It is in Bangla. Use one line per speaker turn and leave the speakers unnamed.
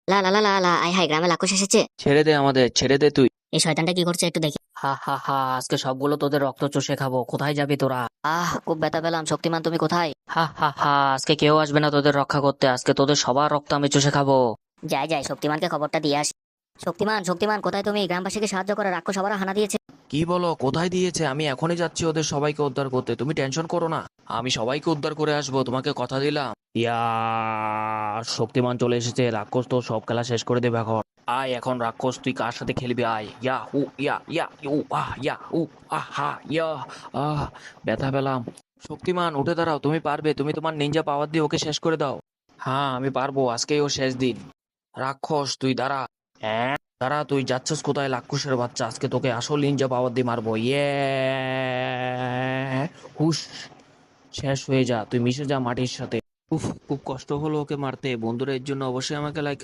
লা লা লা লা লা, আয় হায়, গ্রামে রাক্ষস এসেছে।
ছেড়ে দে আমাদের, ছেড়ে দে তুই।
এই শয়তানটা কি করছে একটু দেখি।
হা হা হা, আজকে সবগুলো তোদের রক্ত চষে খাবো। কোথায় যাবি তোরা?
খুব ব্যথা পেলাম। শক্তিমান, তুমি কোথায়?
হা হা হা, আজকে কেউ আসবে না তোদের রক্ষা করতে। আজকে তোদের সবার রক্ত আমি চষে খাবো।
যাই যাই, শক্তিমানকে খবরটা দিয়ে আসি। শক্তিমান, শক্তিমান, কোথায় তুমি? গ্রামবাসীকে সাহায্য করে, রাক্ষস আবার হানা দিয়েছে।
কি বলো, কোথায় দিয়েছে? আমি এখনই যাচ্ছি ওদের সবাইকে উদ্ধার করতে, তুমি টেনশন করো না। আমি সবাইকে উদ্ধার করে আসবো, তোমাকে কথা দিলাম। ইয়া, শক্তিমান চলে এসেছে। রাক্ষস তো সব খেলা শেষ করে দেবে এখন। আয় এখন রাক্ষস, তুই কার সাথে খেলবি? আয়, ইয়া হু ইয়া ইয়া ইউ আহ ইয়া উ আহ হা ইয়া আহ, ব্যথা পেলাম। শক্তিমান উঠে দাঁড়াও, তুমি পারবে। তুমি তোমার নিনজা পাওয়ার দিয়ে ওকে শেষ করে দাও। হ্যাঁ আমি পারবো, আজকেই ও শেষ দিন। রাক্ষস তুই দাঁড়া। হ্যাঁ দাঁড়া, তুই যাচ্ছিস কোথায় রাক্ষসের বাচ্চা? আজকে তোকে আসল নিনজা পাওয়ার দিয়ে মারবো। ইয়ে, হুশ, শেষ হয়ে যা, তুই মিশে যা মাটির সাথে। উফ, খুব কষ্ট হলো ওকে মারতে। বন্ধুরা, এর জন্য অবশ্যই আমাকে লাইক